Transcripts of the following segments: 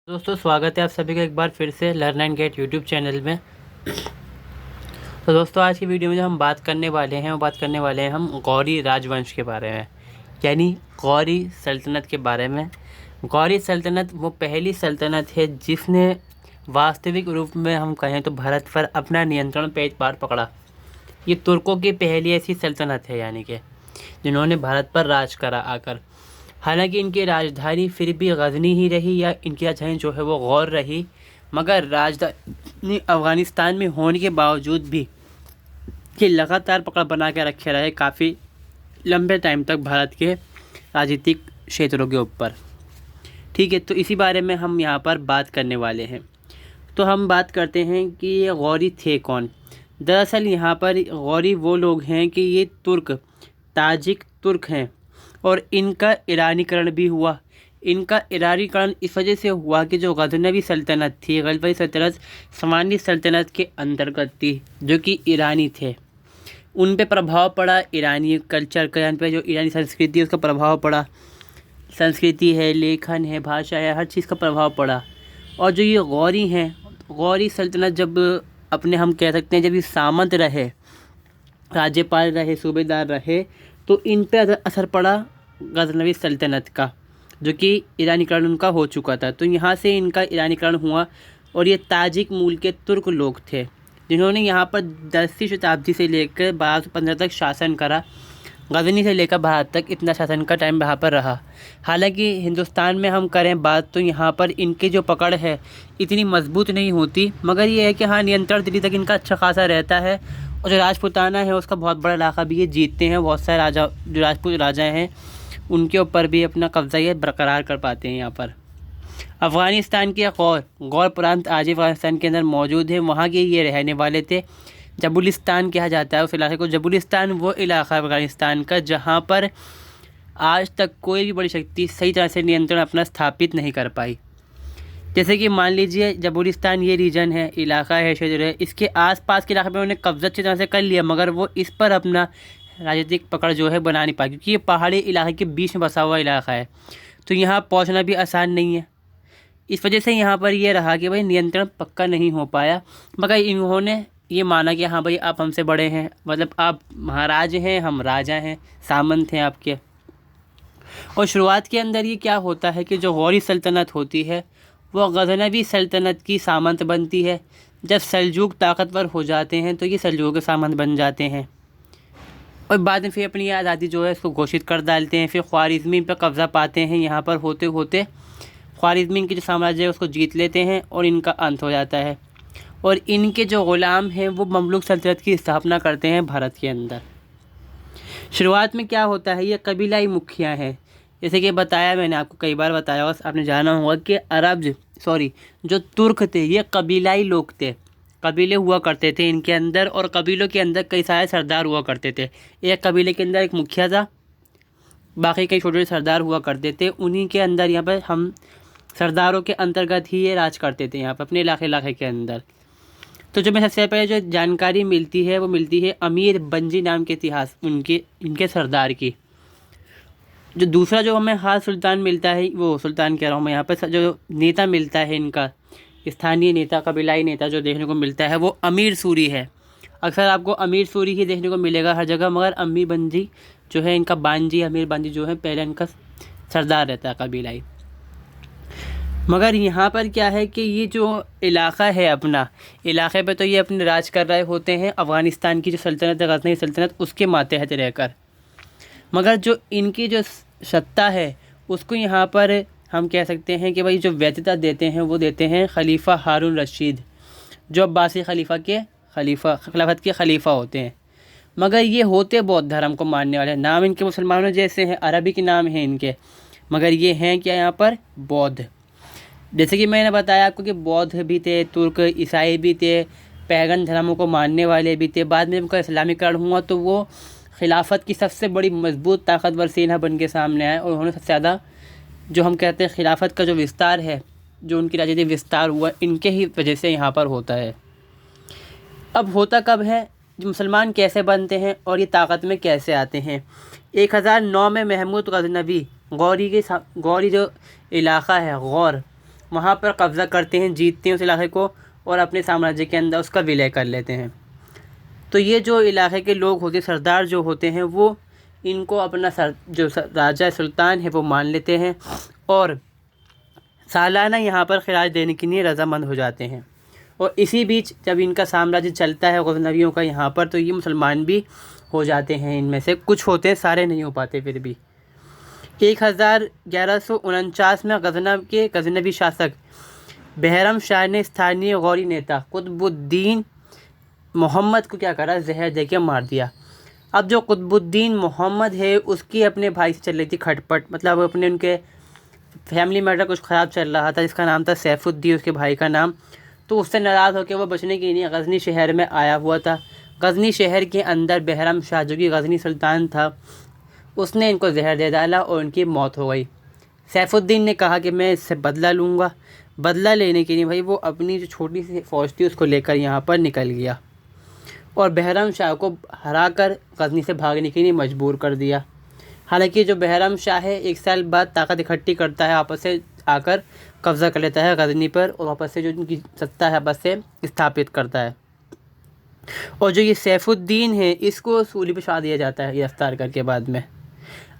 दोस्तों स्वागत है आप सभी का एक बार फिर से learn and get YouTube channel में। तो दोस्तों आज की वीडियो में जो हम बात करने वाले हैं वो बात करने वाले हैं हम गौरी राजवंश के बारे में, यानी गौरी सल्तनत के बारे में। गौरी सल्तनत वो पहली सल्तनत है जिसने वास्तविक रूप में हम कहें तो भारत पर अपना नियंत्रण पेज पार पकड़ा। ये तुर्कों की पहली ऐसी सल्तनत है, यानी कि जिन्होंने भारत पर राज करा आकर। हालांकि इनकी राजधानी फिर भी गजनी ही रही, या इनकी राजधानी जो है वो गौर रही, मगर राजधानी अफ़गानिस्तान में होने के बावजूद भी ये लगातार पकड़ बना के रखे रहे काफ़ी लंबे टाइम तक भारत के राजनीतिक क्षेत्रों के ऊपर। ठीक है, तो इसी बारे में हम यहाँ पर बात करने वाले हैं। तो हम बात करते हैं कि ये गौरी थे कौन। दरअसल यहाँ पर गौरी वो लोग हैं कि ये ताजिक तुर्क हैं, और इनका ईरानीकरण भी हुआ। इनका ईरानीकरण इस वजह से हुआ कि जो गजनवी सल्तनत थी, गजनवी सल्तनत सामान्य सल्तनत के अंतर्गत थी, जो कि ईरानी थे। उन पे प्रभाव पड़ा ईरानी कल्चर का, यहाँ पे जो ईरानी संस्कृति है उसका प्रभाव पड़ा। संस्कृति है, लेखन है, भाषा है, हर चीज़ का प्रभाव पड़ा। और जो ये गौरी हैं, गौरी सल्तनत जब अपने हम कह सकते हैं जब ये सामंत रहे, राज्यपाल रहे, सूबेदार रहे, तो इन पे असर पड़ा गजनवी सल्तनत का, जो कि ईरानीकरण उनका हो चुका था। तो यहाँ से इनका ईरानीकरण हुआ, और ये ताजिक मूल के तुर्क लोग थे जिन्होंने यहाँ पर 10वीं शताब्दी से लेकर 1215 तक शासन करा। गजनी से लेकर भारत तक इतना शासन का टाइम यहाँ पर रहा। हालांकि हिंदुस्तान में हम करें बात तो यहाँ पर इनकी जो पकड़ है इतनी मजबूत नहीं होती, मगर ये है कि हाँ, नियंत्रण दिल्ली तक इनका अच्छा खासा रहता है। और जो राजपूताना है उसका बहुत बड़ा इलाका भी ये जीतते हैं। बहुत सारे राजा, जो राजपूत राजा हैं, उनके ऊपर भी अपना कब्जा ये बरकरार कर पाते हैं। यहाँ पर अफ़गानिस्तान के गौर प्रांत आज अफ़गानिस्तान के अंदर मौजूद है, वहाँ के ये रहने वाले थे। जबुलिस्तान कहा जाता है उस इलाके को। जबुलिस्तान वो इलाका अफ़गानिस्तान का जहाँ पर आज तक कोई भी बड़ी शक्ति सही तरह से नियंत्रण अपना स्थापित नहीं कर पाई। जैसे कि मान लीजिए जबुलिस्तान ये रीजन है, इलाका है, क्षेत्र है, इसके आसपास के इलाके में उन्होंने कब्जा अच्छी तरह से कर लिया, मगर वो इस पर अपना राजनीतिक पकड़ जो है बना नहीं पाई, क्योंकि ये पहाड़ी इलाके के बीच में बसा हुआ इलाका है। तो यहाँ पहुँचना भी आसान नहीं है। इस वजह से यहाँ पर ये रहा कि भाई नियंत्रण पक्का नहीं हो पाया, मगर इन्होंने ये माना कि हाँ भाई आप हमसे बड़े हैं, मतलब आप महाराज हैं, हम राजा हैं, सामंत हैं आपके। और शुरुआत के अंदर ये क्या होता है कि जो गौरी सल्तनत होती है वो गजनवी सल्तनत की सामंत बनती है। जब सल्जूक ताकतवर हो जाते हैं तो ये सल्जूक के सामंत बन जाते हैं, और बाद में फिर अपनी आज़ादी जो है इसको घोषित कर डालते हैं। फिर ख्वारिज़मी पर कब्ज़ा पाते हैं। यहाँ पर होते होते ख्वारिज़मी के जो साम्राज्य है उसको जीत लेते हैं, और इनका अंत हो जाता है। और इनके जो ग़ुलाम हैं वो ममलूक सल्तनत की स्थापना करते हैं भारत के अंदर। शुरुआत में क्या होता है, ये कबीलाई मुखिया हैं। जैसे कि बताया, मैंने आपको कई बार बताया होगा, आपने जाना होगा कि जो तुर्क थे ये कबीलाई लोग थे। कबीले हुआ करते थे इनके अंदर, और कबीलों के अंदर कई सारे सरदार हुआ करते थे। एक कबीले के अंदर एक मुखिया था, बाकी कई छोटे छोटे सरदार हुआ करते थे। उन्हीं के अंदर यहाँ पर हम सरदारों के अंतर्गत ही ये राज करते थे यहाँ पर अपने इलाके के अंदर। तो जो मैं सबसे पहले जो जानकारी मिलती है वो मिलती है अमीर बंजी नाम के इतिहास इनके सरदार की। जो दूसरा जो हमें खास सुल्तान मिलता है, वो सुल्तान कह रहा हूँ मैं, यहाँ पर जो नेता मिलता है इनका, स्थानीय नेता, कबीलाई नेता जो देखने को मिलता है वो अमीर सूरी है। अक्सर आपको अमीर सूरी ही देखने को मिलेगा हर जगह, मगर अमीर बंजी जो है इनका अमीर बांजी जो है पहले इनका सरदार रहता है कबीलाई। मगर यहाँ पर क्या है कि ये जो इलाका है अपना, इलाके पे तो ये अपने राज कर रहे होते हैं अफ़गानिस्तान की जो सल्तनत है, गजनी सल्तनत, उसके मातहत रहकर। मगर जो इनकी जो सत्ता है उसको यहाँ पर हम कह सकते हैं कि भाई जो वैधता देते हैं वो देते हैं खलीफा हारून रशीद, जो अब्बासी खिलाफत के खलीफा होते हैं। मगर ये होते बौद्ध धर्म को मानने वाले। नाम इनके मुसलमानों जैसे हैं, अरबी के नाम हैं इनके, मगर ये हैं क्या यहाँ पर बौद्ध। जैसे कि मैंने बताया आपको कि बौद्ध भी थे, तुर्क, ईसाई भी थे, पैगन धर्मों को मानने वाले भी थे। बाद में उनका इस्लामीकरण हुआ तो वो खिलाफत की सबसे बड़ी मजबूत ताकतवर सेना बन के सामने आए, और उन्होंने सबसे ज़्यादा जो हम कहते हैं खिलाफत का जो विस्तार है, जो उनकी राजनीतिक विस्तार हुआ, इनके ही वजह से यहाँ पर होता है। अब होता कब है, जो मुसलमान कैसे बनते हैं और ये ताकत में कैसे आते हैं। 1009 में महमूद गजनवी गौरी जो इलाका है गौर, वहाँ पर कब्ज़ा करते हैं, जीतते हैं उस इलाके को और अपने साम्राज्य के अंदर उसका विलय कर लेते हैं। तो ये जो इलाके के लोग होते हैं, सरदार जो होते हैं, वो इनको अपना राजा सुल्तान है वो मान लेते हैं और सालाना यहाँ पर खराज देने के लिए रजामंद हो जाते हैं। और इसी बीच जब इनका साम्राज्य चलता है गज़नवियों का यहाँ पर, तो ये मुसलमान भी हो जाते हैं। इनमें से कुछ होते हैं, सारे नहीं हो पाते। फिर भी 1149 में गज़नवी शासक बहरम शाह ने स्थानीय गौरी नेता कुतुबुद्दीन मोहम्मद को क्या करा, जहर देके मार दिया। अब जो कुतुबुद्दीन मोहम्मद है उसकी अपने भाई से चल रही थी खटपट, मतलब अपने उनके फैमिली मैटर कुछ ख़राब चल रहा था, जिसका नाम था सैफुद्दीन, उसके भाई का नाम। तो उससे नाराज़ होकर वो बचने के लिए गज़नी शहर में आया हुआ था। गज़नी शहर के अंदर बहरम शाह जो कि गज़नी सुल्तान था, उसने इनको जहर दे डाला और उनकी मौत हो गई। सैफुद्दीन ने कहा कि मैं इससे बदला लूँगा। बदला लेने के लिए भाई वो अपनी जो छोटी सी फ़ौज थी उसको लेकर यहाँ पर निकल गया और बहरम शाह को हराकर गज़नी से भागने के लिए मजबूर कर दिया। हालांकि जो बहरम शाह है 1 साल बाद ताकत इकट्ठी करता है, आपस से आकर कब्ज़ा कर लेता है गज़नी पर और वापस से जो उनकी सत्ता है आपस से स्थापित करता है। और जो ये सैफुद्दीन है इसको सूली पर चढ़ा दिया जाता है गिरफ्तार करके बाद में।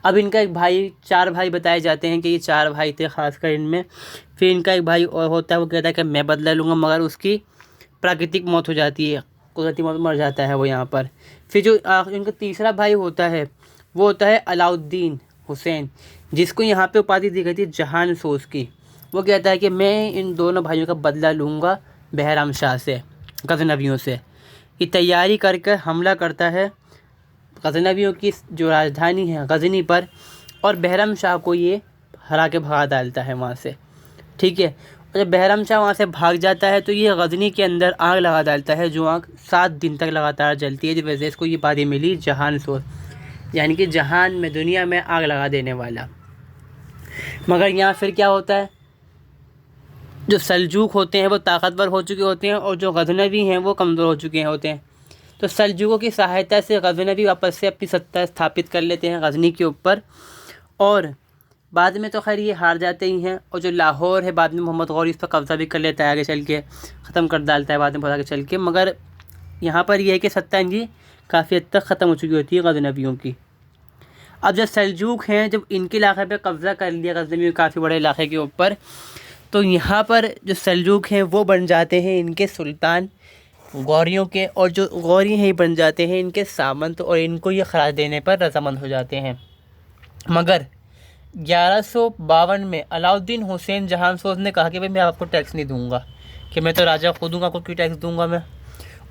अब इनका एक भाई, 4 भाई बताए जाते हैं कि ये 4 भाई थे खासकर इनमें। फिर इनका एक भाई और होता है, वो कहता है कि मैं बदला लूँगा, मगर उसकी प्राकृतिक मौत हो जाती है, कुदरती मौत, मर जाता है वो यहाँ पर। फिर जो इनका तीसरा भाई होता है वो होता है अलाउद्दीन हुसैन, जिसको यहाँ पे उपाधि दी गई थी जहान सोज की। वो कहता है कि मैं इन दोनों भाइयों का बदला लूँगा बहरम शाह से, गज़नवियों से। ये तैयारी करके हमला करता है गज़नवियों की जो राजधानी है गज़नी पर, और बहरम शाह को ये हरा के भगा डालता है वहाँ से। ठीक है, और जब बहरम शाह वहाँ से भाग जाता है तो ये गज़नी के अंदर आग लगा डालता है, जो आग 7 दिन तक लगातार जलती है, जिस वजह से इसको ये उपाधि मिली जहान सोज, यानी कि जहान में, दुनिया में आग लगा देने वाला। मगर यहाँ फिर क्या होता है, जो सल्जूक होते हैं वो ताकतवर हो चुके होते हैं और जो गज़नवी हैं वो कमज़ोर हो चुके होते हैं। तो सल्जूकों की सहायता से गज़नवी वापस से अपनी सत्ता स्थापित कर लेते हैं गज़नी के ऊपर, और बाद में तो खैर ये हार जाते ही हैं। और जो लाहौर है बाद में मोहम्मद गौरी इस पर कब्ज़ा भी कर लेता है, आगे चल के ख़त्म कर डालता है बाद में बहुत आगे चल के। मगर यहाँ पर यह है कि सत्ता इनकी काफ़ी हद तक ख़त्म हो चुकी होती है गज़नवियों की। अब जब सल्जूक हैं, जब इनके इलाके पे कब्ज़ा कर लिया गज़नवियों काफ़ी बड़े इलाके के ऊपर, तो यहाँ पर जो सल्जूक हैं वो बन जाते हैं इनके सुल्तान गौरियों के, और जो गौरी हैं बन जाते हैं इनके सामंत, और इनको ये खराज देने पर रजामंद हो जाते हैं। मगर 1152 में अलाउद्दीन हुसैन जहानसोज ने कहा कि भाई मैं आपको टैक्स नहीं दूंगा, कि मैं तो राजा खुद हूँ, आपको क्यों टैक्स दूंगा मैं।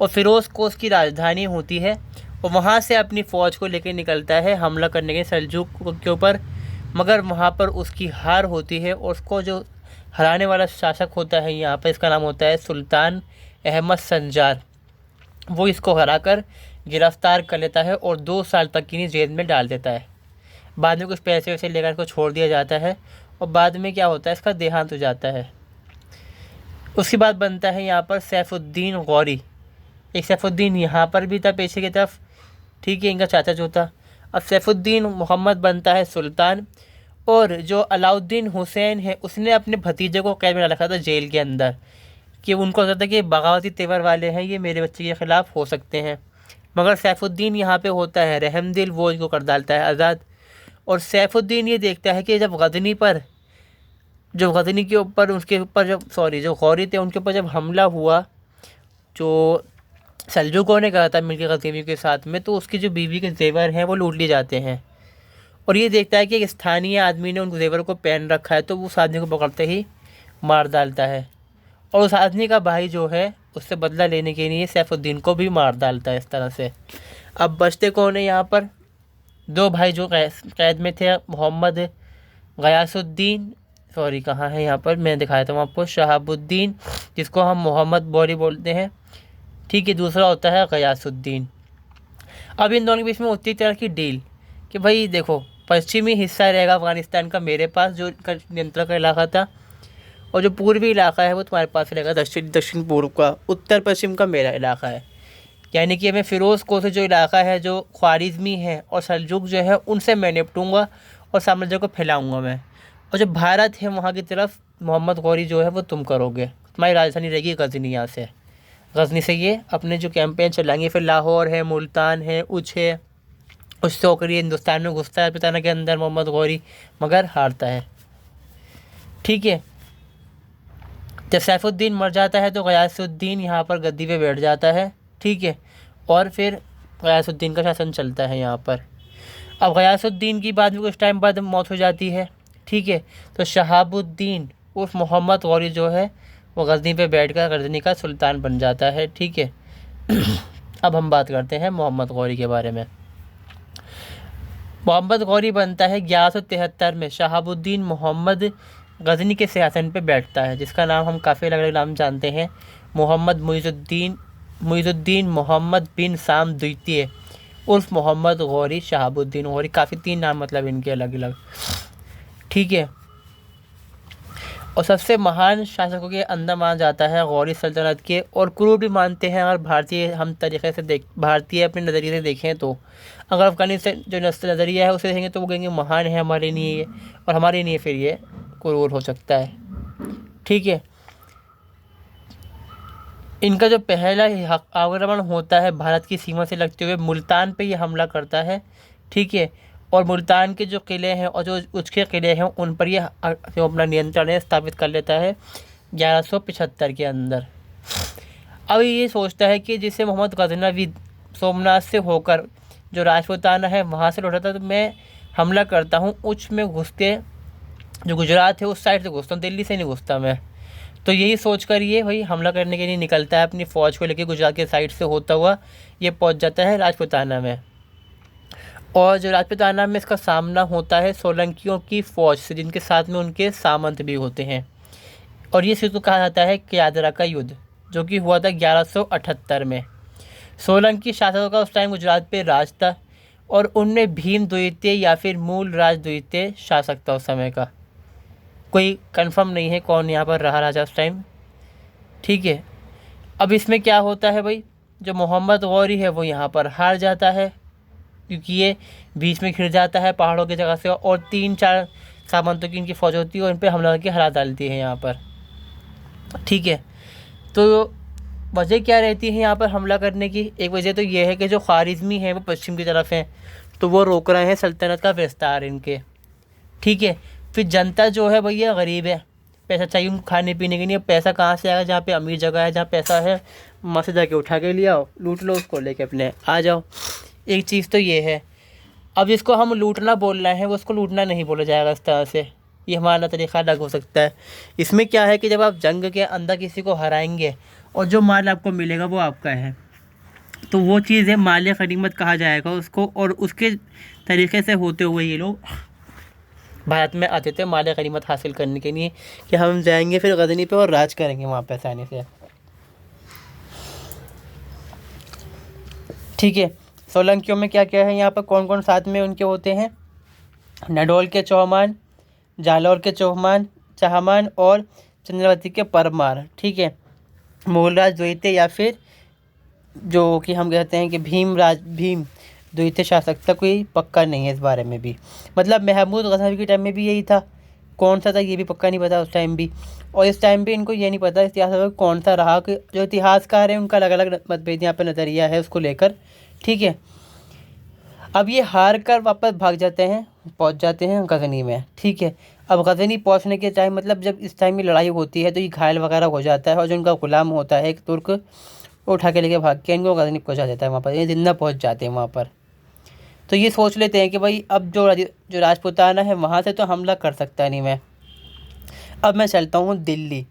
और फ़िरोज़ को उसकी राजधानी होती है, और वहाँ से अपनी फ़ौज को लेकर निकलता है हमला करने के सल्जूक के ऊपर। मगर वहाँ पर उसकी हार होती है, और उसको जो हराने वाला शासक होता है यहाँ पर, इसका नाम होता है सुल्तान अहमद संजार, वो इसको हराकर गिरफ़्तार कर लेता है और 2 साल तक की जेल में डाल देता है। बाद में कुछ पैसे वैसे लेकर इसको छोड़ दिया जाता है, और बाद में क्या होता है, इसका देहांत हो जाता है। उसके बाद बनता है यहाँ पर सैफुद्दीन गौरी। एक सैफुद्दीन यहाँ पर भी था पीछे की तरफ, ठीक है, इनका चाचा जो था। अब सैफुद्दीन मोहम्मद बनता है सुल्तान, और जो अलाउद्दीन हुसैन है उसने अपने भतीजे को कैद में रखा था जेल के अंदर, कि उनको लगता था कि बगावती तेवर वाले हैं, ये मेरे बच्चे के ख़िलाफ़ हो सकते हैं। मगर सैफुद्दीन यहाँ पे होता है रहमदिल, वो इनको कर डालता है आज़ाद। और सैफुद्दीन ये देखता है कि जब गज़नी पर, जो गज़नी के ऊपर, उसके ऊपर जब जो गौरी थे उनके ऊपर जब हमला हुआ, जो सल्जूकों ने कहा था मिलकर गज़नवियों के साथ में, तो उसकी जो बीवी के जेवर हैं वो लूट लिए जाते हैं। और ये देखता है कि एक स्थानीय आदमी ने उन जेवर को पहन रखा है, तो वो उस आदमी को पकड़ते ही मार डालता है। और उस आदमी का भाई जो है उससे बदला लेने के लिए सैफुद्दीन को भी मार डालता है इस तरह से। अब बचते कौन है यहाँ पर, 2 भाई जो कैद में थे, मोहम्मद गयासुद्दीन, कहाँ है यहाँ पर, मैं दिखाया था आपको, शहाबुद्दीन, जिसको हम मोहम्मद गौरी बोलते हैं, ठीक है। दूसरा होता है गयासुद्दीन। अब इन दोनों के बीच में होती है तरह की डील कि भाई देखो, पश्चिमी हिस्सा रहेगा अफ़गानिस्तान का मेरे पास, जो नियंत्रण का इलाका था, और जो पूर्वी इलाका है वो तुम्हारे पास रहेगा, दक्षिण पूर्व का, उत्तर पश्चिम का मेरा इलाका है। यानी कि मैं फ़िरोज़ को से जो इलाका है, जो ख्वारिज़मी है और सल्जूक जो है, उनसे मैं निपटूँगा और साम्राज्य को फैलाऊँगा मैं। और जो भारत है वहाँ की तरफ मोहम्मद गौरी जो है वो तुम करोगे, तुम्हारी राजधानी रहेगी गजनी। यहाँ से गजनी से ये अपने जो कैंपेन चलाएंगे। फिर लाहौर है, मुल्तान है, उच है, उससे होकर ये हिंदुस्तान में घुसता है पिताना के अंदर मोहम्मद गौरी, मगर हारता है। ठीक है, जब सैफुद्दीन मर जाता है तो गयासुद्दीन यहाँ पर गद्दी पे बैठ जाता है। ठीक है, और फिर गयासुद्दीन का शासन चलता है यहाँ पर। अब गयासुद्दीन की बाद में कुछ टाइम बाद मौत हो जाती है। ठीक है, तो शहाबुद्दीन उर्फ मोहम्मद गौरी जो है वो गजनी पे बैठकर गजनी का सुल्तान बन जाता है। ठीक है, अब हम बात करते हैं मोहम्मद गौरी के बारे में। मोहम्मद गौरी बनता है 1173 में। शहाबुद्दीन मोहम्मद गजनी के सिंहासन पे बैठता है, जिसका नाम हम काफ़ी अलग अलग नाम जानते हैं। मोहम्मद मुइजुद्दीन मोहम्मद बिन साम द्वितीय उर्फ मोहम्मद गौरी शहाबुद्दीन गौरी, काफ़ी 3 नाम मतलब इनके अलग अलग। ठीक है, और सबसे महान शासकों के अंदर माना जाता है गौरी सल्तनत के, और क्रूर भी मानते हैं। अगर भारतीय अपने नज़रिए से देखें तो, अगर अफगानी से जो नज़रिया है उसे देखेंगे तो वो कहेंगे महान है हमारे लिए ये, और हमारे लिए फिर ये क्रूर हो सकता है। ठीक है, इनका जो पहला आक्रमण होता है भारत की सीमा से लगते हुए मुल्तान पे ये हमला करता है। ठीक है, और मुल्तान के जो किले हैं और जो उसके किले हैं उन पर ये जो अपना नियंत्रण स्थापित कर लेता है 1175 के अंदर। अब ये सोचता है कि जिसे मोहम्मद गजनवी सोमनाथ से होकर जो राजपूताना है वहाँ से लौटा था, तो मैं हमला करता हूँ उच्च में घुस के, जो गुजरात है उस साइड से घुसता हूँ, दिल्ली से नहीं घुसता मैं। तो यही सोच कर ये भाई हमला करने के लिए निकलता है, अपनी फ़ौज को लेकर गुजरात के साइड से होता हुआ ये पहुँच जाता है राजपूताना में। और जो राजपूताना में इसका सामना होता है सोलंकियों की फ़ौज से, जिनके साथ में उनके सामंत भी होते हैं। और ये युद्ध कहा जाता है क्यादरा का युद्ध, जो कि हुआ था 1178 में। सोलंकी शासकों का उस टाइम गुजरात पे राज था, और उनमें भीम द्वितीय या फिर मूल राज द्वितीय शासक था उस समय का। कोई कंफर्म नहीं है कौन यहाँ पर रहा राजा उस टाइम। ठीक है, अब इसमें क्या होता है भाई, जो मोहम्मद गौरी है वो यहाँ पर हार जाता है, क्योंकि ये बीच में घिर जाता है पहाड़ों की जगह से, और 3-4 सामंतों की इनकी फ़ौज होती है और इन पर हमला करके हरा डालती है यहाँ पर। ठीक है, तो वजह क्या रहती है यहाँ पर हमला करने की? एक वजह तो ये है कि जो ख्वारिज़मी है वो पश्चिम की तरफ हैं, तो वो रोक रहे हैं सल्तनत का विस्तार इनके। ठीक है, फिर जनता जो है भैया गरीब है, पैसा चाहिए उनको खाने पीने के लिए। पैसा कहाँ से आएगा? जहाँ पे अमीर जगह है, जहाँ पैसा है वहाँ से जाके उठा के ले आओ, लूट लो उसको, लेके अपने आ जाओ। एक चीज़ तो ये है। अब जिसको हम लूटना बोल रहे हैं वो उसको लूटना नहीं बोला जाएगा इस तरह से, ये हमारा तरीका अलग हो सकता है। इसमें क्या है कि जब आप जंग के अंदर किसी को हराएंगे और जो माल आपको मिलेगा वो आपका है, तो वो चीज़ है माल गनीमत कहा जाएगा उसको। और उसके तरीके से होते हुए ये लोग भारत में आते थे माल गनीमत हासिल करने के लिए, कि हम जाएंगे फिर गजनी पे और राज करेंगे वहाँ पे आसानी से। ठीक है, सोलंकियों में क्या क्या है यहाँ पर, कौन कौन साथ में उनके होते हैं? नडोल के चौहान, जालौर के चाहमान और चंद्रवती के परमार। ठीक है, मूलराज द्वितीय या फिर जो कि हम कहते हैं कि भीम द्वितीय शासक था, कोई पक्का नहीं है इस बारे में भी। मतलब महमूद गजनवी के टाइम में भी यही था, कौन सा था ये भी पक्का नहीं पता उस टाइम भी। और इस टाइम भी इनको ये नहीं पता इतिहास में कौन सा रहा, कि जो इतिहासकार हैं उनका अलग अलग मतभेद यहाँ पर नज़रिया है उसको लेकर। ठीक है, अब ये हार कर वापस भाग जाते हैं, पहुँच जाते हैं गजनी में। ठीक है, अब गजनी पहुँचने के टाइम, मतलब जब इस टाइम में लड़ाई होती है तो ये घायल वगैरह हो जाता है, और जो उनका गुलाम होता है एक तुर्क, वो उठा के लेके भाग के इनको गजनी पहुँचा देता है वहाँ पर, ये जिंदा पहुँच जाते हैं वहाँ पर। तो ये सोच लेते हैं कि भाई अब जो राजपूताना है वहाँ से तो हमला कर सकता नहीं मैं, अब मैं चलता हूँ दिल्ली।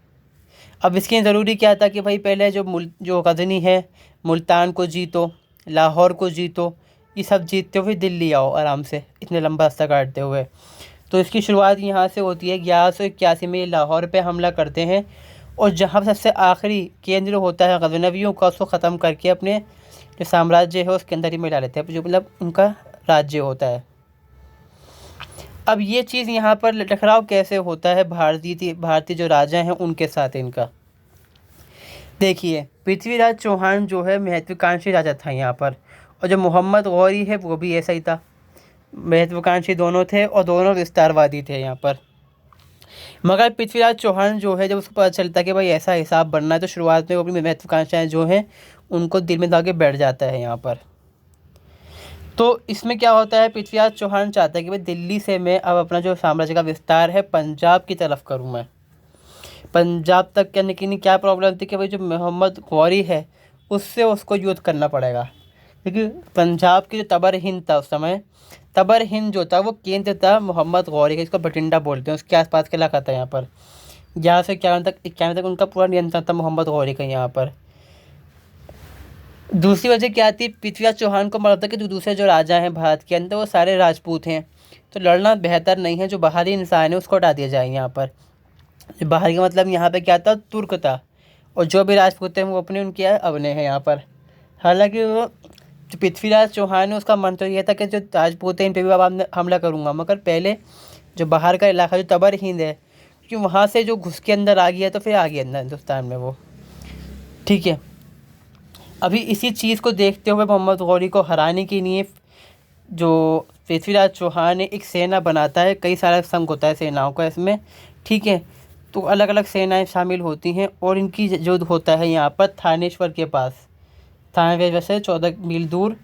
अब इसके ज़रूरी क्या था कि भाई पहले जो गजनी है मुल्तान को जीतो, लाहौर को जीतो, ये सब जीतते हुए दिल्ली आओ आराम से, इतने लंबा रास्ता काटते हुए। तो इसकी शुरुआत यहाँ से होती है। 1181 में लाहौर पे हमला करते हैं, और जहाँ सबसे आखिरी केंद्र होता है गजनवियों का, उसको ख़त्म करके अपने जो साम्राज्य है उसके अंदर ही मिला लेते हैं, जो मतलब उनका राज्य होता है। अब ये चीज़ यहाँ पर टकराव कैसे होता है भारतीय जो राजा हैं उनके साथ इनका? देखिए, पृथ्वीराज चौहान जो है महत्वाकांक्षी राजा था यहाँ पर, और जो मोहम्मद गौरी है वो भी ऐसा ही था, महत्वाकांक्षी दोनों थे और दोनों विस्तारवादी थे यहाँ पर। मगर पृथ्वीराज चौहान जो है, जब उसको पता चलता है कि भाई ऐसा हिसाब बनना है, तो शुरुआत में वो अपनी महत्वाकांक्षाएँ जो हैं उनको दिल में दागे बैठ जाता है यहाँ पर। तो इसमें क्या होता है, पृथ्वीराज चौहान चाहता है कि भाई दिल्ली से मैं अब अपना जो साम्राज्य का विस्तार है पंजाब की तरफ करूँ मैं। पंजाब तक क्या, लेकिन क्या प्रॉब्लम थी कि भाई जो मोहम्मद गौरी है उससे उसको युद्ध करना पड़ेगा, क्योंकि पंजाब की जो तबर हिंद था उस समय, तबर हिंद जो था वो केंद्र था मोहम्मद गौरी का, इसको भटिंडा बोलते हैं, उसके आसपास का इलाका था यहाँ पर। 1191 तक उनका पूरा नियंत्रण था मोहम्मद गौरी का यहाँ पर। दूसरी वजह क्या थी, पृथ्वीराज चौहान को मालूम था कि जो दूसरे जो राजा हैं भारत के अंदर वो सारे राजपूत हैं, तो लड़ना बेहतर नहीं है, जो बाहरी इंसान है उसको हटा दिया जाए यहाँ पर। जो बाहरी का मतलब यहाँ पे क्या था, तुर्क था, और जो भी राजपूत हैं वो अपने उनके अपने हैं यहाँ पर। हालांकि वो जो पृथ्वीराज चौहान है उसका मन तो ये था कि जो राजपूत हैं इन पर भी अब हमला करूँगा, मगर पहले जो बाहर का इलाका जो तबर हिंद है, क्योंकि वहाँ से जो घुस के अंदर आ गया तो फिर आ गया अंदर हिंदुस्तान में वो। ठीक है, अभी इसी चीज़ को देखते हुए मोहम्मद गौरी को हराने के लिए जो पृथ्वीराज चौहान ने एक सेना बनाता है, कई सारा संघ होता है सेनाओं का इसमें। ठीक है, तो अलग अलग सेनाएं शामिल होती हैं और इनकी युद्ध होता है यहाँ पर थानेश्वर के पास। थानेश्वर से 14 मील दूर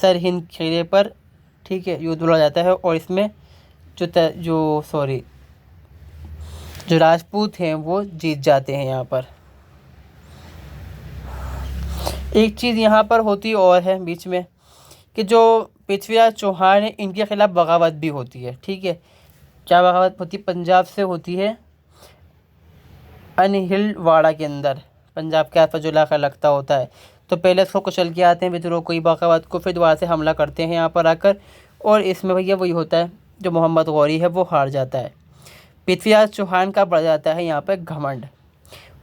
सरहिंद किले पर, ठीक है, युद्ध लड़ा जाता है। और इसमें जो राजपूत हैं वो जीत जाते हैं यहाँ पर। एक चीज़ यहाँ पर होती और है बीच में कि जो पृथ्वीराज चौहान है इनके खिलाफ बगावत भी होती है। ठीक है, क्या बगावत होती है, पंजाब से होती है, अनहिलवाड़ा के अंदर, पंजाब के आसपास जो इलाका लगता होता है। तो पहले उसको कुचल के आते हैं विद्रोह कोई बगावत को, फिर दोबारा से हमला करते हैं यहाँ पर आकर, और इसमें भैया वही होता है, जो मोहम्मद गौरी है वो हार जाता है। पृथ्वीराज चौहान का बढ़ जाता है यहाँ पर घमंड।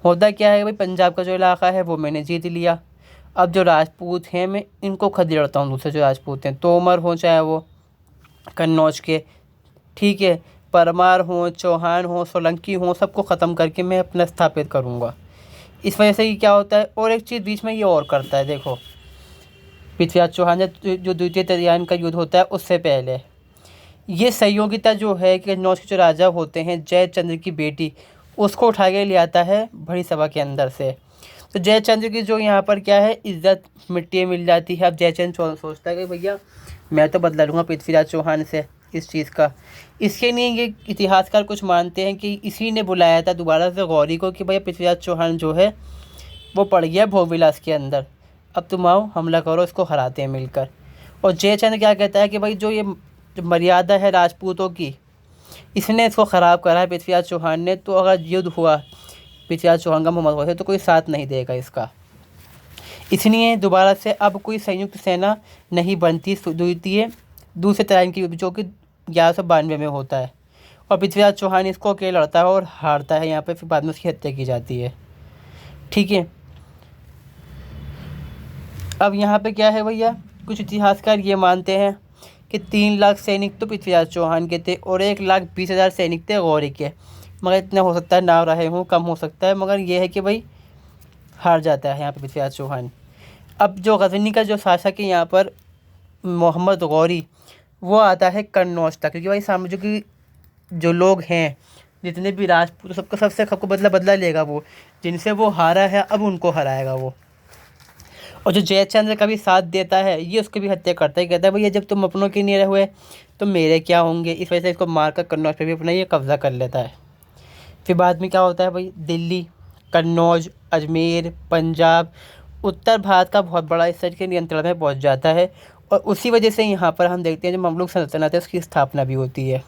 होता क्या है भाई, पंजाब का जो इलाका है वो मैंने जीत लिया, अब जो राजपूत हैं मैं इनको खदेड़ता हूँ, दूसरे जो राजपूत हैं, तोमर हों चाहे वो कन्नौज के, ठीक है, परमार हों, चौहान हों, सोलंकी हों, सबको ख़त्म करके मैं अपना स्थापित करूँगा। इस वजह से ही क्या होता है, और एक चीज़ बीच में ये और करता है, देखो पृथ्वीराज चौहान जो द्वितीय तृतीयान का युद्ध होता है उससे पहले ये सहयोगिता जो है कि कन्नौज के जो राजा होते हैं जयचंद्र की बेटी, उसको उठा के ले आता है बड़ी सभा के अंदर से। तो जयचंद्र की जो यहाँ पर क्या है इज्जत मिट्टी में मिल जाती है। अब जयचंद्र सोचता है कि भैया मैं तो बदला लूँगा पृथ्वीराज चौहान से इस चीज़ का। इसके लिए ये इतिहासकार कुछ मानते हैं कि इसी ने बुलाया था दोबारा से गौरी को कि भैया पृथ्वीराज चौहान जो है वो पड़ गया भोग विलास के अंदर, अब तुम आओ हमला करो, इसको हराते हैं मिलकर। और जयचंद्र क्या कहता है कि भाई जो मर्यादा है राजपूतों की, इसने इसको ख़राब करा है पृथ्वीराज चौहान ने, तो अगर युद्ध हुआ पृथ्वीराज चौहान का मोहम्मद गौरी से तो कोई साथ नहीं देगा इसका। इसलिए दोबारा से अब कोई संयुक्त सेना नहीं बनती दूसरे तराइन की, जो कि 1192 में होता है। और पृथ्वीराज चौहान इसको अकेले लड़ता है और हारता है यहाँ पे, फिर बाद में उसकी हत्या की जाती है। ठीक है, अब यहाँ पे क्या है भैया, कुछ इतिहासकार ये मानते हैं कि 3 लाख सैनिक तो पृथ्वीराज चौहान के थे और 1,20,000 सैनिक थे गौरी के। मगर इतना हो सकता है ना रहे हों, कम हो सकता है, मगर ये है कि भाई हार जाता है यहाँ पे पृथ्वीराज चौहान। अब जो गजनी का जो शासक है यहाँ पर मोहम्मद गौरी, वो आता है कन्नौज तक, क्योंकि भाई साम्राज्य की जो लोग हैं जितने भी राजपूत सबको बदला लेगा वो, जिनसे वो हारा है अब उनको हराएगा वो। और जो जयचंद्र का भी साथ देता है ये उसकी भी हत्या करता है, कहता है भैया जब तुम अपनों के नहीं रहे हुए तो मेरे क्या होंगे। इस वजह से इसको मारकर कन्नौज पे भी अपना ये कब्ज़ा कर लेता है। फिर बाद में क्या होता है भाई, दिल्ली, कन्नौज, अजमेर, पंजाब, उत्तर भारत का बहुत बड़ा हिस्सा के नियंत्रण में पहुंच जाता है। और उसी वजह से यहाँ पर हम देखते हैं जो ममलूक सल्तनत है उसकी स्थापना भी होती है।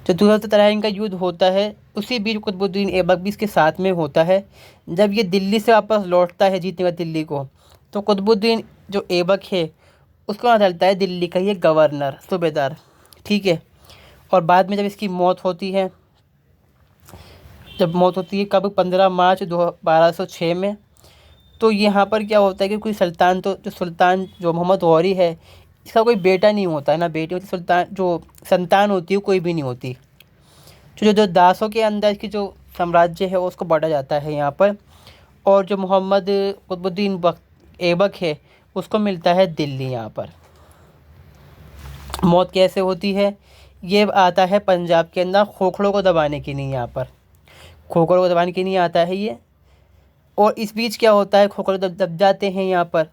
जो दूसरा तराइन का युद्ध होता है उसी बीच कुतुबुद्दीन ऐबक भी इसके साथ में होता है। जब ये दिल्ली से वापस लौटता है जीतने का दिल्ली को, तो कुतुबुद्दीन जो ऐबक है उसको वहाँ डलता है दिल्ली का ये गवर्नर सूबेदार। ठीक है, और बाद में जब इसकी मौत होती है, कब 15 मार्च 1206 में, तो यहाँ पर क्या होता है कि कोई सुल्तान जो मोहम्मद गौरी है इसका कोई बेटा नहीं होता है ना बेटी होती, संतान होती है कोई भी नहीं होती। जो दासों के अंदर की जो साम्राज्य है उसको बांटा जाता है यहाँ पर। और जो मोहम्मद कुतुबुद्दीन ऐबक है उसको मिलता है दिल्ली। यहाँ पर मौत कैसे होती है, ये आता है पंजाब के अंदर खोखलों को दबाने के लिए, यहाँ पर खोखलों को दबाने के लिए आता है ये। और इस बीच क्या होता है, खोखले दब जाते हैं यहाँ पर।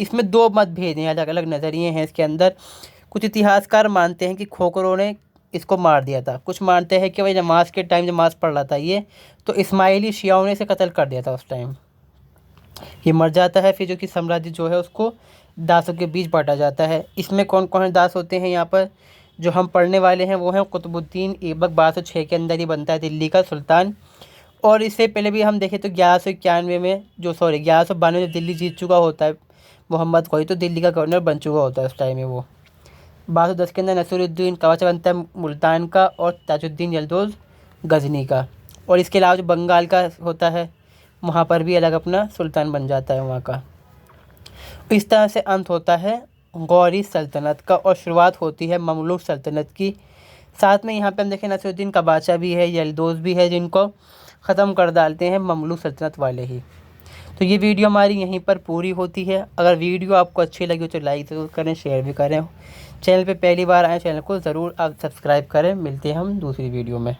इसमें दो मतभेद हैं, अलग अलग नज़रिए हैं इसके अंदर। कुछ इतिहासकार मानते हैं कि खोखरों ने इसको मार दिया था, कुछ मानते हैं कि भाई नमाज के टाइम नमाज पढ़ रहा था ये, तो इस्माइली शियाओं ने इसे कत्ल कर दिया था उस टाइम। ये मर जाता है, फिर जो कि साम्राज्य जो है उसको दासों के बीच बांटा जाता है। इसमें कौन कौन दास होते हैं यहाँ पर जो हम पढ़ने वाले हैं, वो हैं कुतुबुद्दीन ऐबक 1206 के अंदर ही बनता है दिल्ली का सुल्तान। और इससे पहले भी हम देखें तो 1191 में 1192 में दिल्ली जीत चुका होता है मोहम्मद कोई, तो दिल्ली का गवर्नर बन चुका होता है उस टाइम में वो। 1210 के अंदर नसीरुद्दीन कवच बनता है मुल्तान का, और ताजुद्दीन यलदौज गजनी का। और इसके अलावा जो बंगाल का होता है वहाँ पर भी अलग अपना सुल्तान बन जाता है वहाँ का। इस तरह से अंत होता है गौरी सल्तनत का, और शुरुआत होती है ममलूक सल्तनत की। साथ में यहाँ पे हम देखें नसीरुद्दीन का बादशाह भी है, यलदौज भी है, जिनको ख़त्म कर डालते हैं ममलूक सल्तनत वाले ही। तो ये वीडियो हमारी यहीं पर पूरी होती है। अगर वीडियो आपको अच्छी लगी हो तो लाइक ज़रूर करें, शेयर भी करें। चैनल पे पहली बार आए चैनल को ज़रूर आप सब्सक्राइब करें। मिलते हैं हम दूसरी वीडियो में।